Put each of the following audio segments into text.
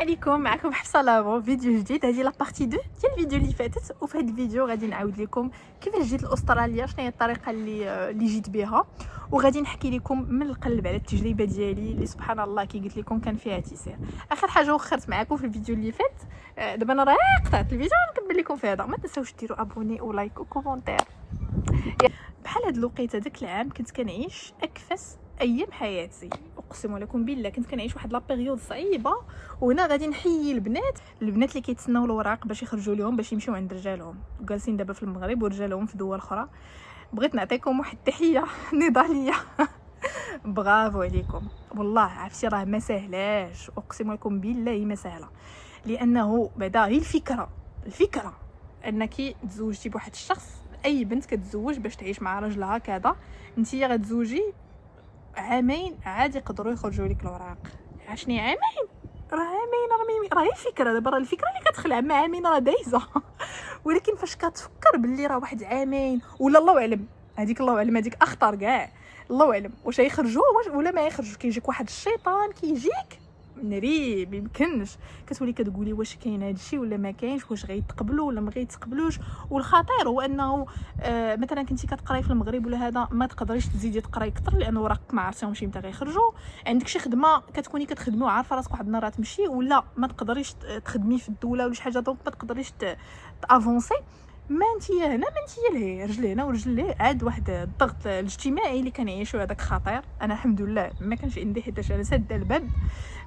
عليكم، معكم حفصه لافو فيديو جديد. هذه لا بارتي 2 ديال الفيديو اللي فاتت، وفي هذا الفيديو غادي نعاود لكم كيفاش جيت لاستراليا، شنو هي الطريقه اللي جيت بها، وغادي نحكي لكم من القلب على التجربه ديالي اللي سبحان الله كي قلت لكم كان فيها تيسير. اخر حاجه وخرت معكم في الفيديو اللي فات، دابا انا راه قطعت الفيديو نكمل لكم في هذا. ما تنساوش ديروا ابوني ولايك وكومونتير. بحال هاد الوقيته داك العام كنت كنعيش اكفس ايام حياتي، اقسم لكم بالله كنت كنعيش واحد لا بيريود صعيبه. وهنا غادي نحيي البنات اللي كيتسناو الوراق باش يخرجوا لهم باش يمشيو عند رجالهم، وجالسين دابا في المغرب ورجالهم في دول اخرى. بغيت نعطيكم واحد التحيه نضاليه. برافو عليكم والله. عرفتي راه ما سهلاش، اقسم لكم بالله ما سهله، لانه بعدا هي الفكره انك تزوجتي بواحد الشخص. اي بنت كتزوج باش تعيش مع راجلها كذا، نتيا غتزوجي عامين عادي يقدروا يخرجوا لك الوراق. عشني عامين؟ راه عامين راه هي الفكره. دابا راه الفكره اللي كتخلع مع عامين راه دايزه. ولكن فاش كتفكر باللي راه واحد عامين ولا الله اعلم، الله اعلم هذيك اخطر كاع، الله اعلم واش يخرجوا ولا ما يخرجوا. كيجيك واحد الشيطان كيجيك نريب يمكنش، كتولي كتقولي واش كاين هادشي ولا ما كاينش، واش غيتقبلوا ولا ما غيتقبلوش. والخطير هو انه مثلا كنتي كتقراي في المغرب ولا هذا، ما تقدريش تزيدي تقراي اكثر لان وراك ما عرفتيهمش امتى غيخرجوا. عندك شي خدمه كتكوني كتخدمي وعارفه راسك واحد النهار تمشي، ولا ما تقدريش تخدمي في الدوله ولا شي حاجه، دونك ما تقدريش تافونسي. ما انتيا هنا ما انتيا لهي، رجل هنا ورجل لهي. عاد واحد الضغط الاجتماعي اللي كنعيشو هذاك خطير. انا الحمد لله ما كانش عندي حيت انا ساده الباب،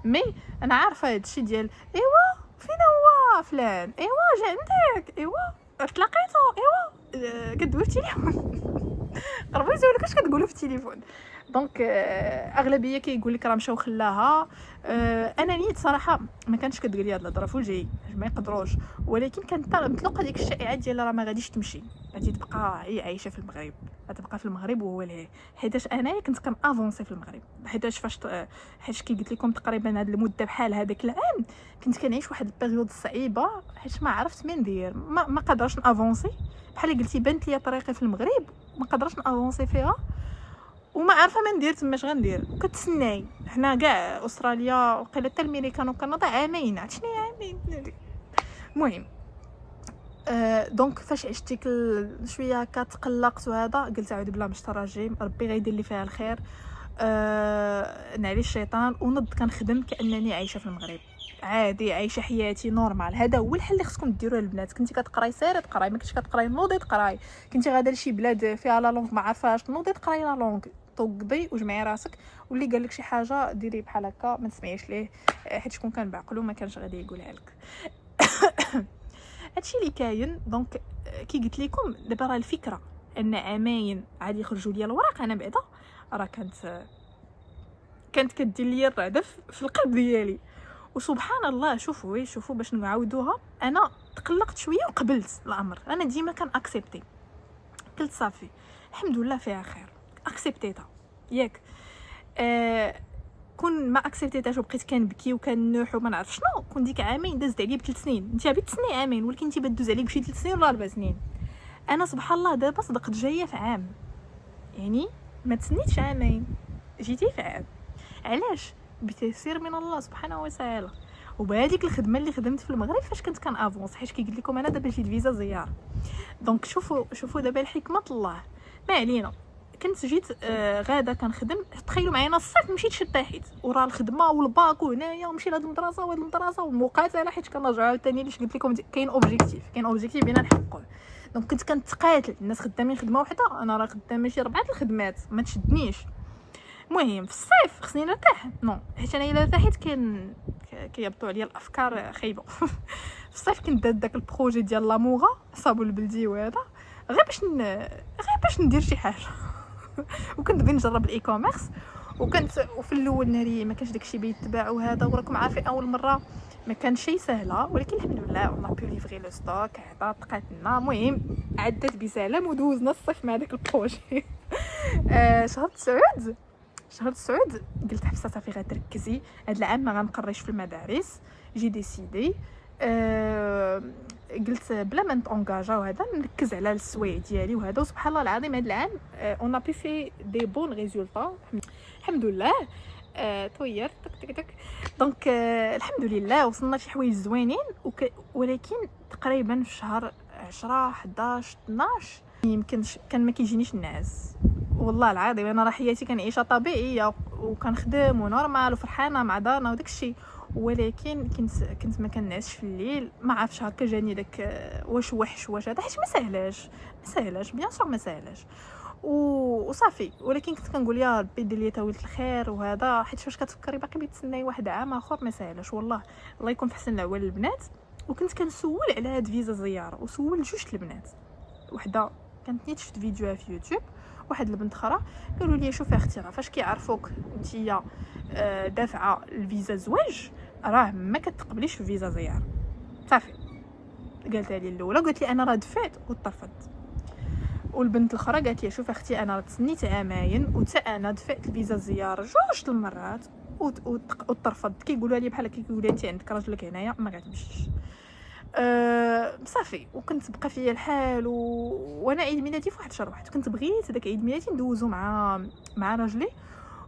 مي انا عارفه هادشي ديال ايوا فين هو فلان، ايوا جا عندك، ايوا تلاقيتو، ايوا كدوي في التليفون. ربي يزولك واش كتقولوا في التليفون. دونك اغلبيه كيقول لك راه مشاو خلاها. انا نيت صراحه ما كانش كتقول لي هاد الهضره في وجهي ما يقدروش، ولكن كانت مطلقه ديك الشائعات ديال راه ما غاديش تمشي، غادي تبقى هي عايشه في المغرب، غتبقى في المغرب وهو لهي. حيتاش انايا كنت كنافونسي في المغرب، حيتاش حيت كي قلت لكم تقريبا هاد المده بحال هذاك العام كنت كنعيش واحد البيريود صعيبه، حيت ما عرفت ما ندير، ما قادرش نافونسي. بحال اللي قلتي بنت لي طريقي في المغرب ما قادرش نافونسي فيها، وما عارفه ما ندير تما اش غندير. وكتسناي حنا كاع استراليا وقيله حتى الميريكان وكندا عامين، عرفتي عامين. المهم دونك فاش عشت ديك شويه هكا تقلقت وهذا، قلت اعوذ بالله من الشيطان الرجيم، ربي غيدير لي فيها الخير. نعلي الشيطان ونض كنخدم كانني عايشه في المغرب عادي، عايشه حياتي نورمال. هذا هو الحل اللي خصكم ديروه البنات. كنتي كتقراي سيري تقراي، ما كنتيش كتقراي نوضي تقراي، كنتي غادا لشي بلاد فيها لا لونغ ما عارفاش نوضي تقراي لا لونغ، توقضي وجمعي راسك. واللي قال لك شي حاجه ديري بحال هكا ما تسمعيش ليه، حيت شكون كان بعقلو ما كانش غادي يقولها لك. هادشي اللي كاين. دونك كي قلت لكم دابا راه الفكره ان عامين عادي يخرجوا لي الوراق، انا بعدا راه كانت كدير لي الرعده في القلب ديالي. وسبحان الله شوفوا باش نعاودوها، انا تقلقت شويه وقبلت الامر. انا ديما كان اكسبتي، قلت صافي الحمد لله فيها خير، اكسبتيتها ياك. كون ما اكسبتيتاش وبقيت كنبكي وكنوح وما نعرف شنو، كون ديك عامين دازت عليا ب3 سنين. انت بيت سنين عامين، ولكن انت بدوز عليك بشي 3 سنين ولا 4 سنين. انا سبحان الله دابا صدقت جايه في عام، يعني ما تسنيتش عامين، جيتي في عام. علاش؟ بتيسير من الله سبحانه وتعالى. وبهذيك الخدمه اللي خدمت في المغرب فاش كنت كنافونس، حيت كي قلت لكم انا دابا جيت فيزا زياره. دونك شوفوا دابا الحكمه الله. ما علينا، كنت جيت غاده كنخدم. تخيلوا معايا انا الصيف مشيت شطيحيت ورا الخدمه والباك وهنايا، ومشي لهاد المدرسه وهاد المدرسه والمقاتله، حيت كنرجعوا عاوتاني اللي قلت لكم كاين اوبجيكتيف بينا نحققوه. دونك كنت كنتقاتل، الناس خدامين خدمه وحده، انا راه خدامه شي 4 الخدمات ما تشدنيش. المهم في الصيف خصني نرتاح، نو حيت انا الا ارتحيت كيهبطوا عليا الافكار خايبه. في الصيف كنت داك البروجي ديال لاموغا صابون البلدي وهذا، غير باش ندير شي حاجه. وكنت بغيت نجرب الاي كوميرس، وفي الاول ناري ما كانش داكشي بيتباع وهذا، وراكم عارفين اول مره ما كان شيء سهله، ولكن الحمد لله اون بي ليفري لو ستوك هذا تقاتلنا. المهم عدت بسلام ودوزنا الصيف مع داك البروجي. شهر 9 قلت حفصه صافي غتركزي هاد العام ما غنقريش في المدارس، جي ديسيدي. قلت بلا ما نتونجاجا وهذا نركز على السوايع ديالي وهذا. وسبحان الله العظيم هاد العام اون بي في دي بون ريزولطا الحمد لله. طير تك تك تك. دونك الحمد لله وصلنا لشي حوايج زوينين ولكن تقريبا في شهر 10 11 12 يمكنش كان ما كيجينيش النعاس. والله العظيم انا راه حياتي كنعيشها طبيعيه وكنخدم ونورمال وفرحانه مع دارنا وداك الشيء، ولكن كنت ما كنعسش في الليل. ما عرفتش هكا جاني داك واش وحش واش هذا، حيت ما سهلاش بيان سور ما سهلاش وصافي. ولكن كنت كنقول يا ربي دير لي طويله الخير وهذا، حيت فاش كتفكري باقي بيتسناي واحد عام اخر ما سهلاش والله. الله يكون في حسن العوان البنات. وكنت كنسول على هاد فيزا زياره وسول جوج البنات، وحده كانت نيت شفت فيديوها في يوتيوب، واحد البنت اخرى قالوا لي شوفي اختي راه فاش كيعرفوك نتيا دافعه الفيزا زواج راه ما كتقبليش في فيزا زياره. صافي قالتها لي الاولى، قالت لي انا راه دفعت وترفضت. والبنت الاخرى قالت لي شوف اختي انا راه تسنيت عامين وتا انا دفعت الفيزا الزياره جوج المرات وترفضت. كيقولوا لي بحال كيقولوا انت عندك راجلك هنايا ما غتمشيش. صافي وكنت بقى فيا الحال وانا عيد ميلادي في واحد شهر واحد. كنت بغيت داك عيد ميلادي ندوزو مع راجلي،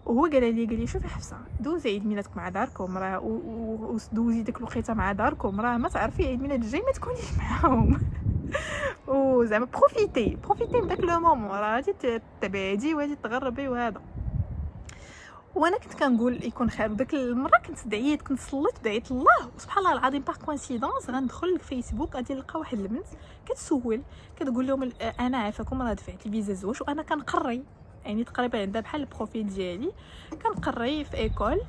وهو قال لي شوفي حفصه دوزي عيد ميلادك مع داركم راه ودوزي ديك الوقيته مع داركم راه ما تعرفي عيد ميلاد الجاي ما تكونيش معاهم. وزعما بروفيتي من داك لو مومون راه غادي تبعدي وغادي تغربي وهذا. وانا كنت كنقول يكون خير. داك المره كنت صليت دعيت الله وسبحان الله العظيم باغ كوينسيدونس غندخل للفيسبوك غادي نلقى واحد البنت كتسول كتقول لهم انا عافاكم راه دفعت الفيزا زواج وانا كنقري، يعني تقريبا عندها بحال البروفيل ديالي كنقري في ايكول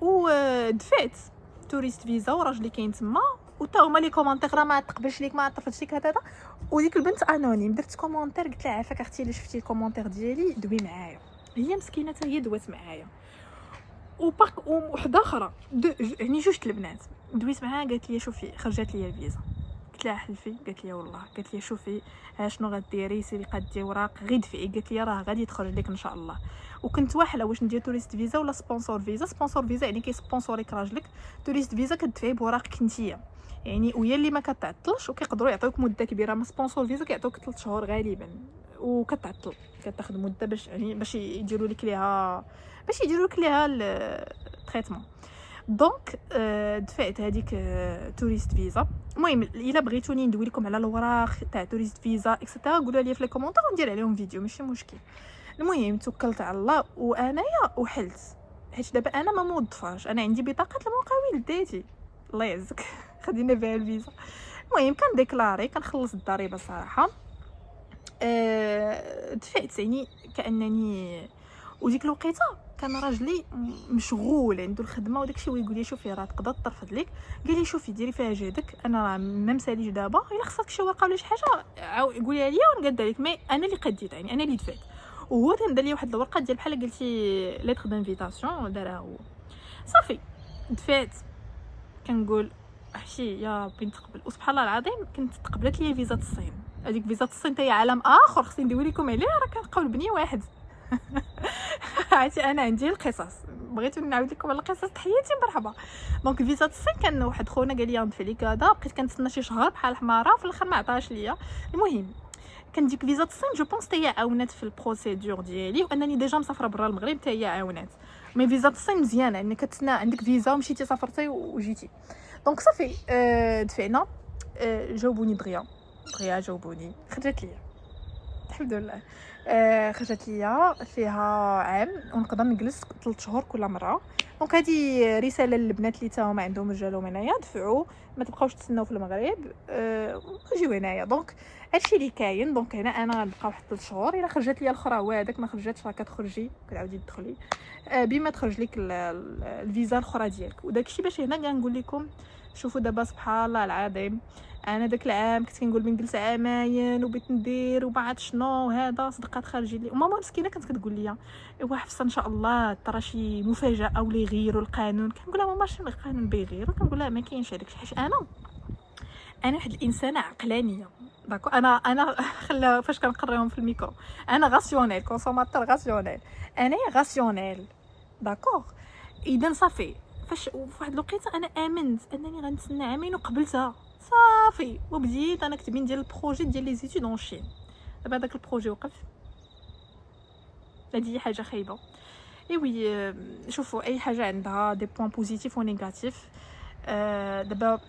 ودفعت توريست فيزا وراجلي كاين تما وتا هما لي كومونتير راه ما تقبلش ليك ما طرفتش ليك هذا. وديك البنت انونيم درت كومونتير قلت لها عافاك اختي الا شفتي الكومونتير ديالي دوي معايا. هي مسكينه حتى هي دوات معايا. وحده اخرى يعني جوج البنات دويت معاها قالت لي شوفي خرجت لي الفيزا. قلت لها حلفي؟ قالت لي والله. قالت لي شوفي ها شنو غديري سيري قادي وراق غير دفعي. قالت لي راه غادي تخرج لك ان شاء الله. وكنت واحله واش ندير توريست فيزا ولا سبونسور فيزا. سبونسور فيزا يعني كيسبونسوريك راجلك، توريست فيزا كتدفعي بوراقك نتيا يعني وهي اللي ما كتعطلش وكيقدروا يعطيوك مده كبيره. ما سبونسور فيزا كيعطيوك 3 شهور غالبا وكتعطل كتاخذ مده باش يديروا لك ليها التريتمون. دونك دفعت هذيك توريست فيزا. المهم الا بغيتوني ندوي لكم على الوراق تاع توريست فيزا اكسترا قولوا لي في لي كومونتير وندير عليهم فيديو ماشي مشكل. المهم توكلت على الله وانايا وحلت حيت دابا انا ما موظفاش، انا عندي بطاقه المقاول ذاتي الله يعزك خدينا بها الفيزا. المهم كنديكلاري كنخلص الضريبه صراحه. دفعت يعني كانني وديك الوقيته كان راجلي مشغول عنده الخدمه وداكشي ويقول لي شوفي راه تقدر ترفض لك. قال لي شوفي ديري فيها جهدك انا راه ما مساليش دابا الا خصك شي ورقه ولا شي حاجه قولي لي ونقاد عليك مي انا اللي قديت يعني انا اللي دفعت. وهو دار لي واحد الورقه ديال بحال قلتي ليتر دانفيتاسيون دارها هو. صافي دفعت كنقول احشي يا ربي نتقبل. وسبحان الله العظيم كنت تقبلت لي فيزا الصين. هذيك فيزا الصين تاهي عالم اخر خصني ندوي لكم عليها راه كنلقاو بني واحد. عرفتي انا عندي القصص بغيتو نعاود لكم على القصص تحياتي مرحبا. دونك فيزا الصين كان واحد خونا قال لي ندفع لك هذا بقيت كنتسنى شي شهر بحال حماره في الاخر ما عطاش ليا. المهم كان ديك فيزا الصين جو بونس تاهي عاونات في البروسيدور ديالي وانني ديجا مسافره برا المغرب تاهي عاونات. مي فيزا الصين مزيانه انك كتسنى عندك فيزا ومشيتي سافرتي وجيتي. دونك صافي دفعنا جاوبوني دغيا جاوبوني خرجت لي الحمد لله. خرجت ليا فيها عام ونقدر نجلس 3 شهور كل مره. دونك هذه رساله للبنات اللي تا ما عندهم رجالهم هنايا دفعوا ما تبقاوش تسناو في المغرب وجيو هنايا. دونك هادشي اللي كاين. دونك هنا انا غنبقى واحد 3 شهور الا خرجت ليا الاخرى وهذاك ما خرجتش راه كتخرجي كتعاودي تدخلي بما تخرج لك الفيزا الاخرى ديالك. وداكشي باش هنا كنقول لكم شوفوا دابا سبحان الله العظيم انا داك العام كنت كنقول بنجلس عامين وبغيت ندير وما عرفت شنو هذا صدقات خارجين لي. وماما مسكينه كانت كتقول لي ايوا حفصه ان شاء الله ترى شي مفاجاه ولا يغيروا القانون. كنقول لها ماما شنو القانون بيغيروا؟ كنقول لها ما كاينش هذاك الشيء حيت انا واحد الانسانه عقلانيه داكو. انا خلا فاش كنقريهم في الميكرو انا غاسيونيل كونسوماتور غاسيونيل انا غاسيونيل داكوغ. اذا صافي فاش فواحد الوقيته انا امنت انني غنتسنى عامين وقبلتها صافي وبديت انا كتبين ديال البروجي ديال لي زيتود اون شين. دابا داك البروجي وقف هذه حاجه خايبه. اي وي شوفوا اي حاجه عندها دي بوين بوزيتيف و نيجاتيف. دابا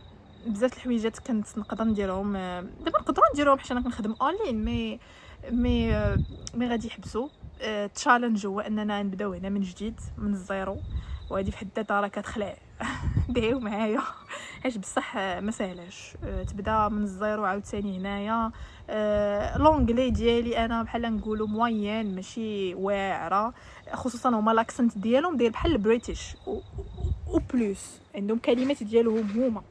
بزاف الحويجات كنت نقدر نديرهم، دابا نقدروا نديرهم حيت انا كنخدم اونلاين، مي مي غادي يحبسوا. التشالنج هو اننا نبداو هنا من جديد من الزيرو، وهذه في حد ذاتها راه كتخلع. دعيو معايا حيت بصح ما سهلاش تبدا من الزيرو عاوتاني هنايا. لونغلي ديالي انا بحال نقولوا موين ماشي واعره، خصوصا هما لاكسنت ديالهم داير بحال البريتيش و بلوس عندهم كلمات ديالهم هما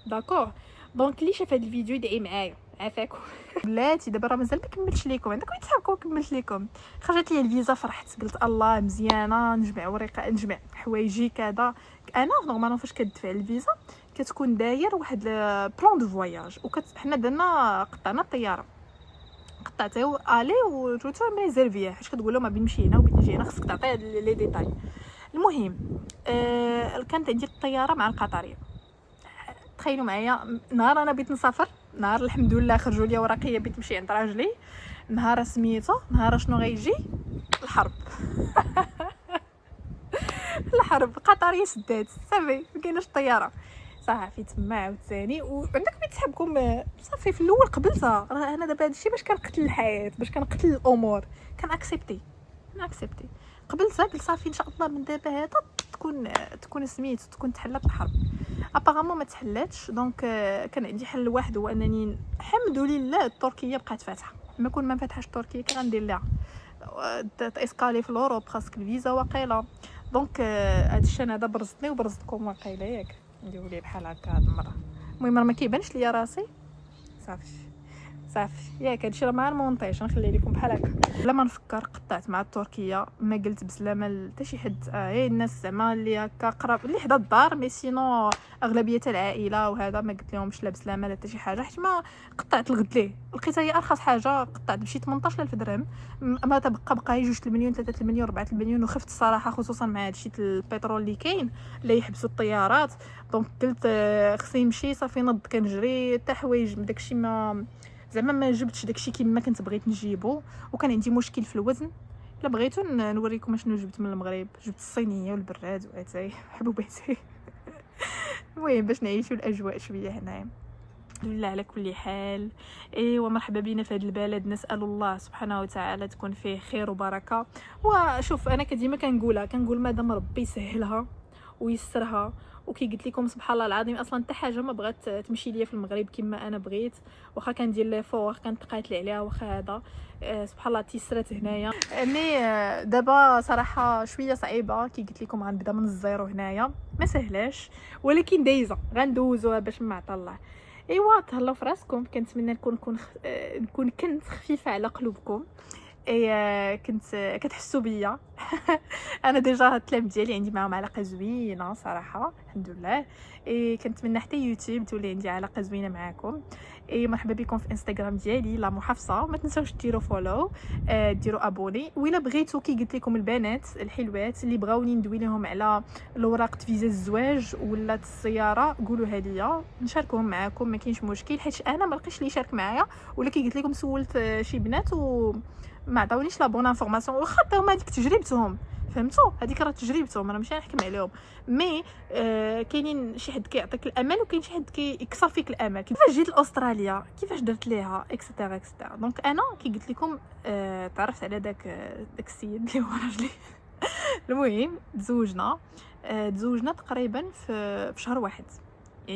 داكور. دونك اللي شاف هذا الفيديو يدعي معايا عافاكم. بلاتي دابا راه مازال ما كملتش ليكم، عندكم يتحركوا كملت ليكم. خرجت لي الفيزا فرحت قلت الله مزيانه، نجمع ورقه نجمع حوايجي كذا. انا نورمالمون فاش كتدفع الفيزا كتكون داير واحد بلان دو فواياج، حنا درنا قطعنا الطياره، قطعتيه الي وجوتو ريزيرفيه حيت كتقول لهم ما بين نمشي هنا وبين نجي هنا خصك تعطي لي ديتاي. المهم كانت عندي الطياره مع القطريه. تخيلوا معايا نهار انا بغيت نسافر، نهار الحمد لله خرجوا لي ورقيه بغيت نمشي عند راجلي، نهار سميتو نهار شنو غيجي الحرب. الحرب قطريه سدات صافي ما كايناش الطياره صافي تما عاوتاني. وعندك بيت صحابكم صافي في الاول قبلتها، راه انا دابا هادشي باش كنقتل الحياه باش كنقتل الامور كان اكسبتي قبلتها قلت صافي ان شاء الله من دابا هذا تكون سميت تكون تحلت الحرب. ابارامون ما تحلاتش. دونك كان عندي حل واحد هو انني الحمد لله تركيا بقات فاتحه، ما كون ما فاتحاش تركيا كان غندير لها اسكالي في الاوروب خاصك الفيزا واقيلا. دونك هذا الشيء هذا برزتني وبرزتكم واقيلا ياك نديروا ليه بحال هكا هاد المره. المهم راه ما كيبانش ليا راسي صافي ياك هادشي راه ما المونطيش نخلي لكم بحال هكا. بلا ما نفكر قطعت مع تركيا، ما قلت بسلامه حتى شي حد. هي الناس زعما اللي هكا قراب اللي حدا الدار، مي سينو اغلبيه العائله وهذا ما قلت لهمش لا بسلامه لا حتى شي حاجه، حيت ما قطعت الغد ليه لقيتها هي ارخص حاجه قطعت بشي 18,000 درهم. ما تبقى هي 2 المليون 3 المليون 4 المليون، وخفت الصراحه خصوصا مع هادشي البترول اللي كاين لا يحبسوا الطيارات. دونك قلت خصني نمشي صافي نض كنجري حتى حوايج داكشي ما زعما ما جبتش داكشي كيما كنت بغيت نجيبو، وكان عندي مشكل في الوزن. الا بغيتو نوريكم شنو جبت من المغرب، جبت الصينيه والبراد واتاي حبوباتي. المهم باش نعيشوا الاجواء شويه هنايا. لله على كل حال. ايوا مرحبا بينا في هذا البلد، نسال الله سبحانه وتعالى تكون فيه خير وبركه. وشوف انا ديما كنقول مادام ربي يسهلها ويسرها، وكي قلت لكم سبحان الله العظيم اصلا حتى حاجه ما بغات تمشي ليا في المغرب كما انا بغيت، واخا كندير لي فور كنتقاتل عليها واخا هذا سبحان الله تيسرات هنايا. مي دابا صراحه شويه صعيبه كي قلت لكم غنبدا من الزيرو هنايا ما سهلاش، ولكن دايزه غندوزوها باش ما عطا الله. ايوا تهلاو في راسكم، كنتمنى نكون كنت خفيفه على قلوبكم. اي كتحسوا بيا. انا ديجا التلام ديالي عندي معاهم علاقه زوينه صراحه الحمد لله. كنتمنى حتى يوتيوب تولي عندي علاقه زوينه معاكم. مرحبا بكم في انستغرام ديالي لا محفصه، ما تنساوش ديروا فولو ديروا ابوني. وإلا بغيتو كي قلت لكم البنات الحلوات اللي بغاوني ندوي لهم على الوراق فيزا الزواج ولا السياره قولوها ليا نشاركهم معاكم، ما كاينش مشكل، حيت انا ما لقيتش اللي يشارك معايا. ولا كي قلت لكم سولت شي بنات ما عطاونيش لا بون انفورماسيون، واخا هما هذيك تجربتهم فهمتوا، هذيك راه تجربتهم انا ماشي نحكم عليهم. مي كاينين شي حد كيعطيك الامل وكاين شي حد كيكسر فيك الامل. كيفاش جيت لاستراليا كيفاش درت ليها اكسترا. دونك انا كي قلت لكم تعرفت على داك السيد اللي هو راجلي. المهم تزوجنا تقريبا في شهر واحد